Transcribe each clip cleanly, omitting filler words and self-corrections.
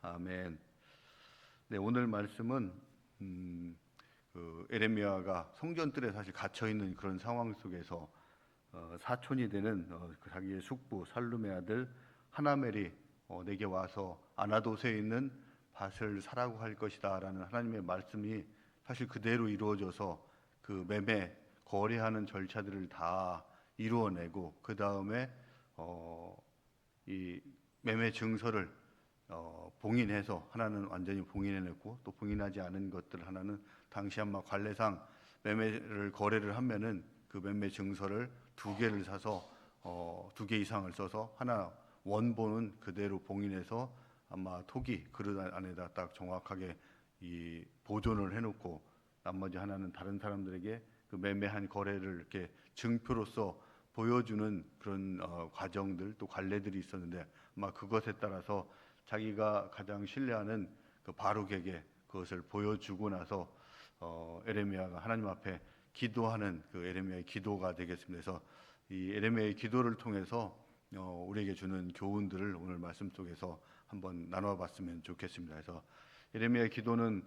아멘. 네, 오늘 말씀은 에레미야가 성전뜰에 사실 갇혀 있는 그런 상황 속에서 사촌이 되는 자기의 숙부 살룸의 아들 하나멜이 내게 와서 아나돗에 있는 밭을 사라고 할 것이다라는 하나님의 말씀이 사실 그대로 이루어져서 그 매매 거래하는 절차들을 다 이루어내고 그 다음에 이 매매 증서를 봉인해서 하나는 완전히 봉인해냈고 또 봉인하지 않은 것들 하나는 당시 아마 관례상 매매를 거래를 하면은 그 매매 증서를 두 개를 사서 두 개 이상을 써서 하나 원본은 그대로 봉인해서 아마 토기 그릇 안에다 딱 정확하게 이 보존을 해놓고 나머지 하나는 다른 사람들에게 그 매매한 거래를 이렇게 증표로서 보여주는 그런 과정들 또 관례들이 있었는데 아마 그것에 따라서 자기가 가장 신뢰하는 그 바룩에게 그것을 보여주고 나서 에레미야가 하나님 앞에 기도하는 그 에레미야의 기도가 되겠습니다. 그래서 이 에레미야의 기도를 통해서 우리에게 주는 교훈들을 오늘 말씀 속에서 한번 나눠봤으면 좋겠습니다. 그래서 에레미야의 기도는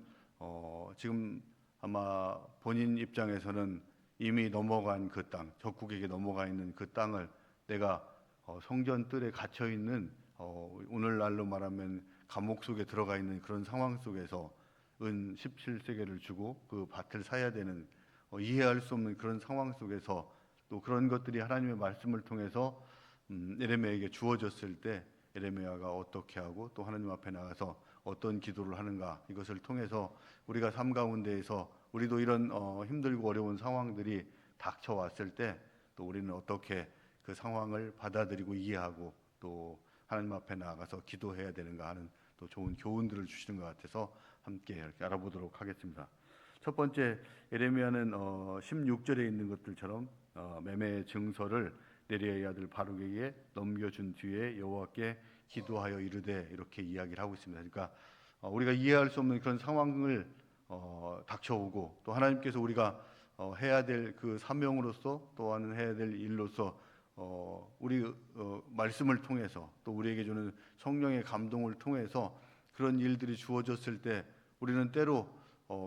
지금 아마 본인 입장에서는 이미 넘어간 그 땅, 적국에게 넘어가 있는 그 땅을 내가 성전 뜰에 갇혀 있는 오늘날로 말하면 감옥 속에 들어가 있는 그런 상황 속에서 은 17세겔을 주고 그 밭을 사야 되는 이해할 수 없는 그런 상황 속에서 또 그런 것들이 하나님의 말씀을 통해서 에레미야에게 주어졌을 때 에레미야가 어떻게 하고 또 하나님 앞에 나가서 어떤 기도를 하는가 이것을 통해서 우리가 삶 가운데에서 우리도 이런 힘들고 어려운 상황들이 닥쳐왔을 때 또 우리는 어떻게 그 상황을 받아들이고 이해하고 또 하나님 앞에 나가서 기도해야 되는가 하는 또 좋은 교훈들을 주시는 것 같아서 함께 이렇게 알아보도록 하겠습니다. 첫 번째 에레미야는 16절에 있는 것들처럼 매매 증서를 네리야의 아들 바룩에게 넘겨준 뒤에 여호와께 기도하여 이르되 이렇게 이야기를 하고 있습니다. 그러니까 우리가 이해할 수 없는 그런 상황을 닥쳐오고 또 하나님께서 우리가 해야 될 그 사명으로서 또한 해야 될 일로서 우리 말씀을 통해서 또 우리에게 주는 성령의 감동을 통해서 그런 일들이 주어졌을 때 우리는 때로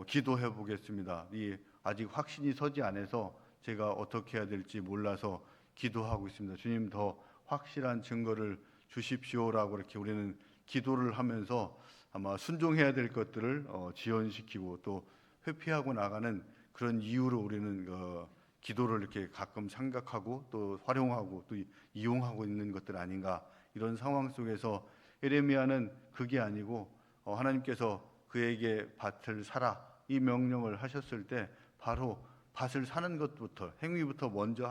기도해 보겠습니다. 이 아직 확신이 서지 않아서 제가 어떻게 해야 될지 몰라서 기도하고 있습니다. 주님 더 확실한 증거를 주십시오라고 이렇게 우리는 기도를 하면서 아마 순종해야 될 것들을 지연시키고 또 회피하고 나가는 그런 이유로 우리는 기도를 이렇게 가끔 생각하고 또 활용하고 또 이용하고 있는 것들 아닌가 이런 상황 속에서 에레미야는 그게 아니고 하나님께서 그에게 밭을 사라 이 명령을 하셨을 때 바로 밭을 사는 것부터 행위부터 먼저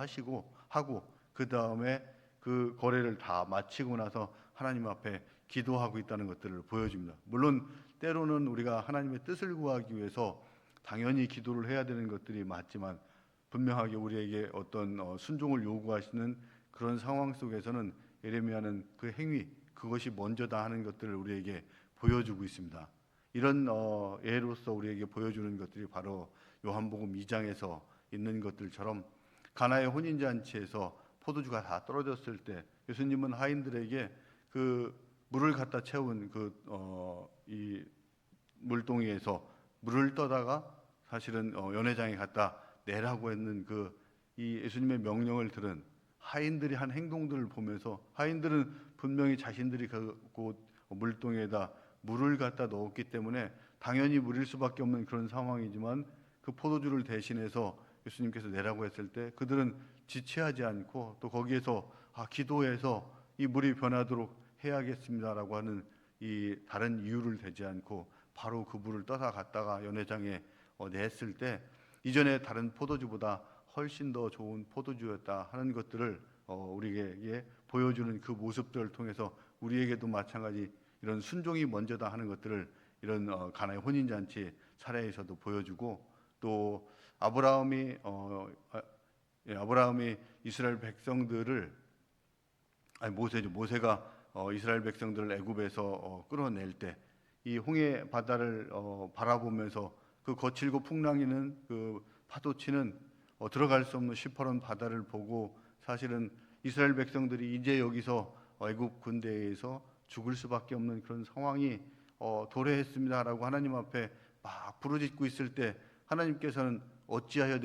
하고 그 다음에 그 거래를 다 마치고 나서 하나님 앞에 기도하고 있다는 것들을 보여줍니다. 물론 때로는 우리가 하나님의 뜻을 구하기 위해서 당연히 기도를 해야 되는 것들이 맞지만 분명하게 우리에게 어떤 순종을 요구하시는 그런 상황 속에서는 에레미야는 그 행위 그것이 먼저다 하는 것들을 우리에게 보여주고 있습니다. 이런 예로서 우리에게 보여주는 것들이 바로 요한복음 2장에서 있는 것들처럼 가나의 혼인잔치에서 포도주가 다 떨어졌을 때 예수님은 하인들에게 그 물을 갖다 채운 이 물동이에서 물을 떠다가 사실은 연회장에 갖다 내라고 했는 이 예수님의 명령을 들은 하인들이 한 행동들을 보면서 하인들은 분명히 자신들이 그 물동에다 물을 갖다 넣었기 때문에 당연히 물일 수밖에 없는 그런 상황이지만 그 포도주를 대신해서 예수님께서 내라고 했을 때 그들은 지체하지 않고 또 거기에서 기도해서 이 물이 변하도록 해야겠습니다라고 하는 이 다른 이유를 대지 않고 바로 그 물을 떠다 갔다가 연회장에 냈을 때 이전에 다른 포도주보다 훨씬 더 좋은 포도주였다 하는 것들을 우리에게 보여주는 그 모습들을 통해서 우리에게도 마찬가지 이런 순종이 먼저다 하는 것들을 이런 가나의 혼인잔치 사례에서도 보여주고 또 아브라함이 이스라엘 백성들을 모세가 이스라엘 백성들을 애굽에서 끌어낼 때 이 홍해 바다를 바라보면서 그 거칠고 풍랑이는 그 파도치는 들어갈 수 없는 시퍼런 바다를 보고 사실은 이스라엘 백성들이 이제 여기서 애굽 군대에서 죽을 수밖에 없는 그런 상황이 도래했습니다라고 하나님 앞에 막 부르짖고 있을 때 하나님께서는 어찌하여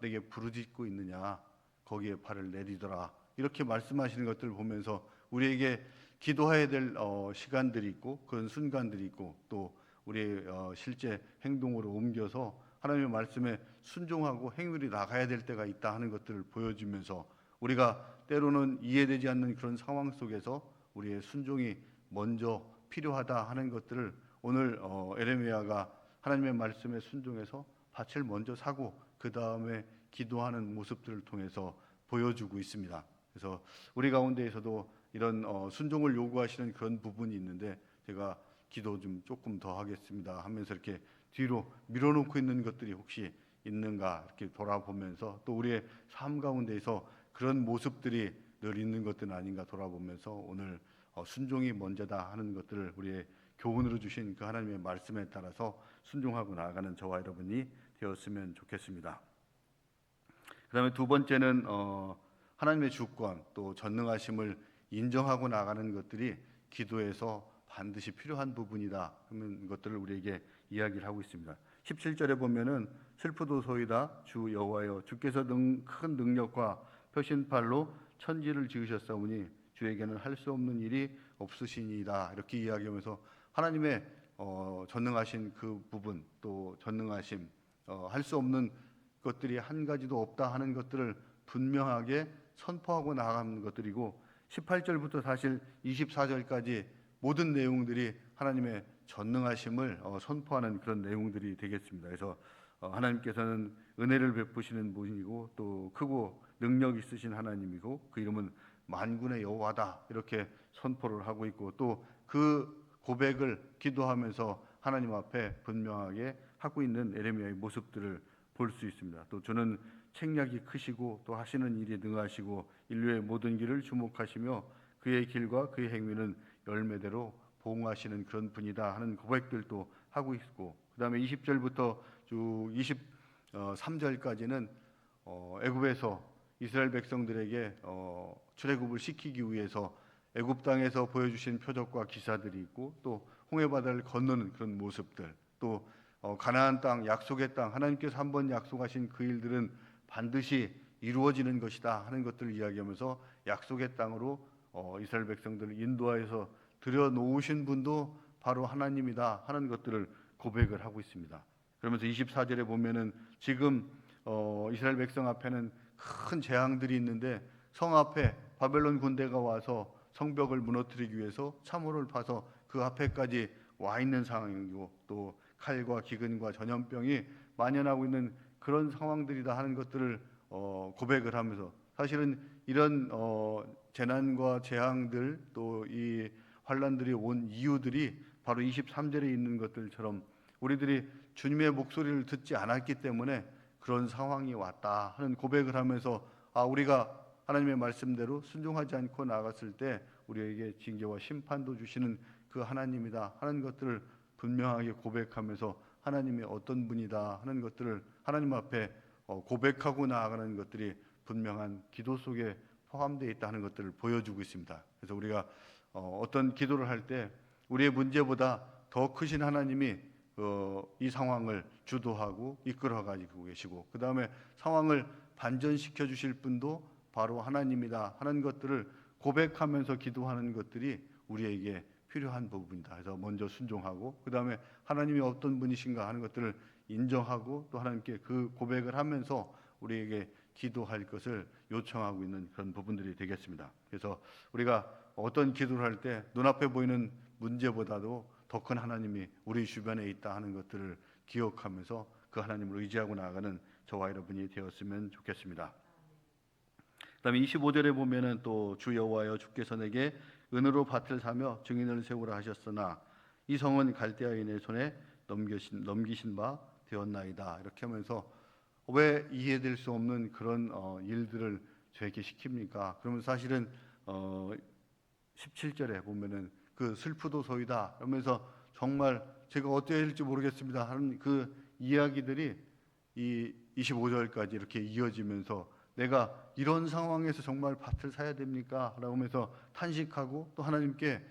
내게 부르짖고 있느냐, 거기에 발을 내리더라, 이렇게 말씀하시는 것들을 보면서 우리에게 기도해야 될 시간들이 있고 그런 순간들이 있고 또 우리의 실제 행동으로 옮겨서 하나님의 말씀에 순종하고 행위를 나가야 될 때가 있다 하는 것들을 보여주면서 우리가 때로는 이해되지 않는 그런 상황 속에서 우리의 순종이 먼저 필요하다 하는 것들을 오늘 에레미야가 하나님의 말씀에 순종해서 밭을 먼저 사고 그 다음에 기도하는 모습들을 통해서 보여주고 있습니다. 그래서 우리 가운데에서도 이런 순종을 요구하시는 그런 부분이 있는데 제가 기도 좀 조금 더 하겠습니다 하면서 이렇게 뒤로 밀어놓고 있는 것들이 혹시 있는가 이렇게 돌아보면서 또 우리의 삶 가운데에서 그런 모습들이 늘 있는 것들은 아닌가 돌아보면서 오늘 순종이 먼저다 하는 것들을 우리의 교훈으로 주신 그 하나님의 말씀에 따라서 순종하고 나아가는 저와 여러분이 되었으면 좋겠습니다. 그 다음에 두 번째는 하나님의 주권 또 전능하심을 인정하고 나가는 것들이 기도에서 반드시 필요한 부분이다 하는 것들을 우리에게 이야기를 하고 있습니다. 17절에 보면은 슬프도소이다 주 여호와여 주께서 큰 능력과 표신팔로 천지를 지으셨사오니 주에게는 할 수 없는 일이 없으시니이다, 이렇게 이야기하면서 하나님의 전능하신 그 부분 또 전능하심 할 수 없는 것들이 한 가지도 없다 하는 것들을 분명하게 선포하고 나가는 것들이고 18절부터 사실 24절까지 모든 내용들이 하나님의 전능하심을 선포하는 그런 내용들이 되겠습니다. 그래서 하나님께서는 은혜를 베푸시는 분이고 또 크고 능력 있으신 하나님이고 그 이름은 만군의 여호와다, 이렇게 선포를 하고 있고 또 그 고백을 기도하면서 하나님 앞에 분명하게 하고 있는 에레미야의 모습들을 볼 수 있습니다. 또 주는 책략이 크시고 또 하시는 일이 능하시고 인류의 모든 길을 주목하시며 그의 길과 그의 행위는 열매대로 보응하시는 그런 분이다 하는 고백들도 하고 있고 그 다음에 20절부터 쭉 23절까지는 애굽에서 이스라엘 백성들에게 출애굽을 시키기 위해서 애굽 땅에서 보여주신 표적과 기사들이 있고 또 홍해바다를 건너는 그런 모습들 또 가나안 땅 약속의 땅 하나님께서 한번 약속하신 그 일들은 반드시 이루어지는 것이다 하는 것들을 이야기하면서 약속의 땅으로 이스라엘 백성들을 인도하여서 들여놓으신 분도 바로 하나님이다 하는 것들을 고백을 하고 있습니다. 그러면서 24절에 보면은 지금 이스라엘 백성 앞에는 큰 재앙들이 있는데 성 앞에 바벨론 군대가 와서 성벽을 무너뜨리기 위해서 참호를 파서 그 앞에까지 와 있는 상황이고 또 칼과 기근과 전염병이 만연하고 있는 그런 상황들이다 하는 것들을 고백을 하면서 사실은 이런 재난과 재앙들 또 이 환란들이 온 이유들이 바로 23절에 있는 것들처럼 우리들이 주님의 목소리를 듣지 않았기 때문에 그런 상황이 왔다 하는 고백을 하면서 우리가 하나님의 말씀대로 순종하지 않고 나갔을 때 우리에게 징계와 심판도 주시는 그 하나님이다 하는 것들을 분명하게 고백하면서 하나님이 어떤 분이다 하는 것들을 하나님 앞에 고백하고 나아가는 것들이 분명한 기도 속에 포함되어 있다는 것들을 보여주고 있습니다. 그래서 우리가 어떤 기도를 할 때 우리의 문제보다 더 크신 하나님이 이 상황을 주도하고 이끌어 가지고 계시고 그 다음에 상황을 반전시켜 주실 분도 바로 하나님이다 하는 것들을 고백하면서 기도하는 것들이 우리에게 필요한 부분이다. 그래서 먼저 순종하고 그 다음에 하나님이 어떤 분이신가 하는 것들을 인정하고 또 하나님께 그 고백을 하면서 우리에게 기도할 것을 요청하고 있는 그런 부분들이 되겠습니다. 그래서 우리가 어떤 기도를 할 때 눈앞에 보이는 문제보다도 더 큰 하나님이 우리 주변에 있다 하는 것들을 기억하면서 그 하나님을 의지하고 나아가는 저와 여러분이 되었으면 좋겠습니다. 그다음에 25절에 보면은 또 주 여호와여 주께서 내게 은으로 밭을 사며 증인을 세우라 하셨으나 이 성은 갈대아인의 손에 넘기신 바 되었나이다, 이렇게 하면서 왜 이해될 수 없는 그런 일들을 저에게 시킵니까? 그러면 사실은 17절에 보면은 그 슬프도소이다 그러면서 정말 제가 어떻게 해야 할지 모르겠습니다 하는 그 이야기들이 이 25절까지 이렇게 이어지면서 내가 이런 상황에서 정말 밭을 사야 됩니까? 라고 하면서 탄식하고 또 하나님께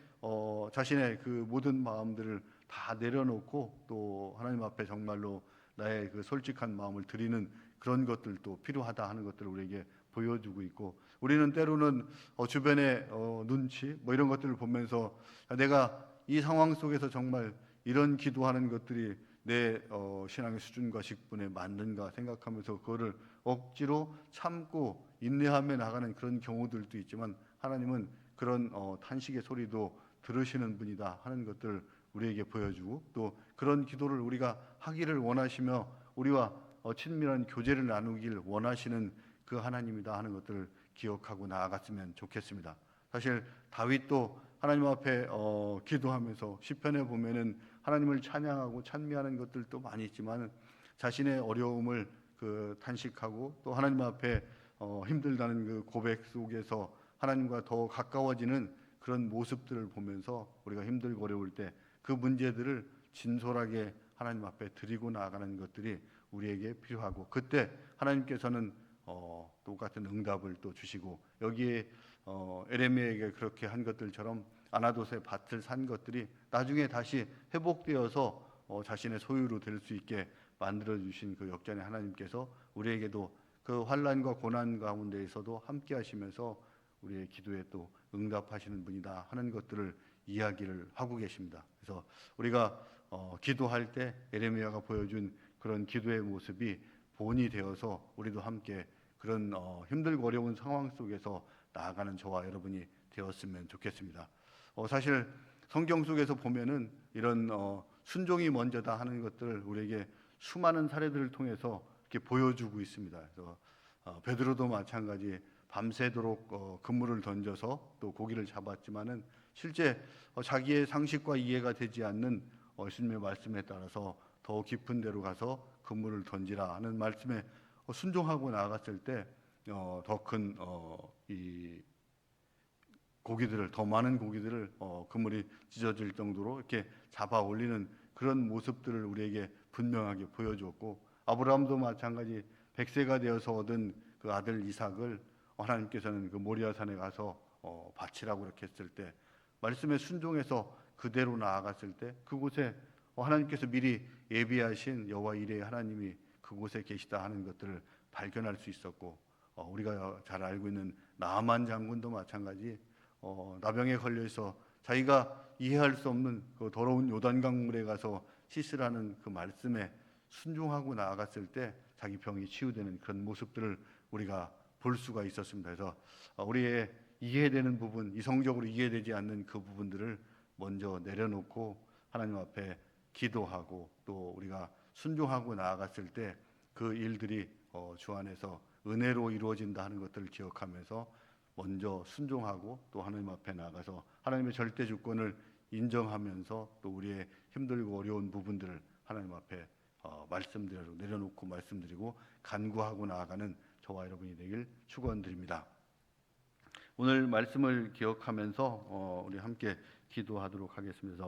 자신의 그 모든 마음들을 다 내려놓고 또 하나님 앞에 정말로 나의 그 솔직한 마음을 드리는 그런 것들도 필요하다 하는 것들을 우리에게 보여주고 있고, 우리는 때로는 주변의 눈치 뭐 이런 것들을 보면서 내가 이 상황 속에서 정말 이런 기도하는 것들이 내 신앙의 수준과 직분에 맞는가 생각하면서 그거를 억지로 참고 인내하며 나가는 그런 경우들도 있지만, 하나님은 그런 탄식의 소리도 들으시는 분이다 하는 것들을 우리에게 보여주고, 또 그런 기도를 우리가 하기를 원하시며 우리와 친밀한 교제를 나누길 원하시는 그 하나님이다 하는 것들을 기억하고 나아갔으면 좋겠습니다. 사실 다윗도 하나님 앞에 기도하면서 시편에 보면은 하나님을 찬양하고 찬미하는 것들도 많이 있지만, 자신의 어려움을 그 탄식하고 또 하나님 앞에 힘들다는 그 고백 속에서 하나님과 더 가까워지는 그런 모습들을 보면서 우리가 힘들고 어려울 때 그 문제들을 진솔하게 하나님 앞에 드리고 나아가는 것들이 우리에게 필요하고, 그때 하나님께서는 똑같은 응답을 또 주시고, 여기에 에레미야에게 그렇게 한 것들처럼 아나돗의 밭을 산 것들이 나중에 다시 회복되어서 자신의 소유로 될 수 있게 만들어 주신 그 역전의 하나님께서 우리에게도 그 환난과 고난 가운데에서도 함께 하시면서 우리의 기도에 또 응답하시는 분이다 하는 것들을 이야기를 하고 계십니다. 그래서 우리가 기도할 때 에레미야가 보여준 그런 기도의 모습이 본이 되어서 우리도 함께 그런 힘들고 어려운 상황 속에서 나아가는 저와 여러분이 되었으면 좋겠습니다. 사실 성경 속에서 보면은 이런 순종이 먼저다 하는 것들을 우리에게 수많은 사례들을 통해서 이렇게 보여주고 있습니다. 그래서 베드로도 마찬가지 밤새도록 그물을 던져서 또 고기를 잡았지만은 실제 자기의 상식과 이해가 되지 않는 예수님의 말씀에 따라서 더 깊은 데로 가서 그물을 던지라 하는 말씀에 순종하고 나아갔을 때 더 큰 이 고기들을, 더 많은 고기들을 그물이 찢어질 정도로 이렇게 잡아 올리는 그런 모습들을 우리에게 분명하게 보여주었고, 아브라함도 마찬가지 100세가 되어서 얻은 그 아들 이삭을 하나님께서는 그 모리아산에 가서 바치라고 이렇게 했을 때 말씀에 순종해서 그대로 나아갔을 때 그곳에 하나님께서 미리 예비하신 여호와 이레의 하나님이 그곳에 계시다 하는 것들을 발견할 수 있었고, 우리가 잘 알고 있는 나아만 장군도 마찬가지 나병에 걸려서 자기가 이해할 수 없는 그 더러운 요단강물에 가서 씻으라는 그 말씀에 순종하고 나아갔을 때 자기 병이 치유되는 그런 모습들을 우리가 볼 수가 있었습니다. 그래서 우리의 이해되는 부분, 이성적으로 이해되지 않는 그 부분들을 먼저 내려놓고 하나님 앞에 기도하고 또 우리가 순종하고 나아갔을 때 그 일들이 주 안에서 은혜로 이루어진다 하는 것들을 기억하면서 먼저 순종하고 또 하나님 앞에 나가서 하나님의 절대 주권을 인정하면서 또 우리의 힘들고 어려운 부분들을 하나님 앞에 말씀드려 내려놓고 말씀드리고 간구하고 나아가는 저와 여러분이 되길 축원드립니다. 오늘 말씀을 기억하면서 우리 함께 기도하도록 하겠습니다.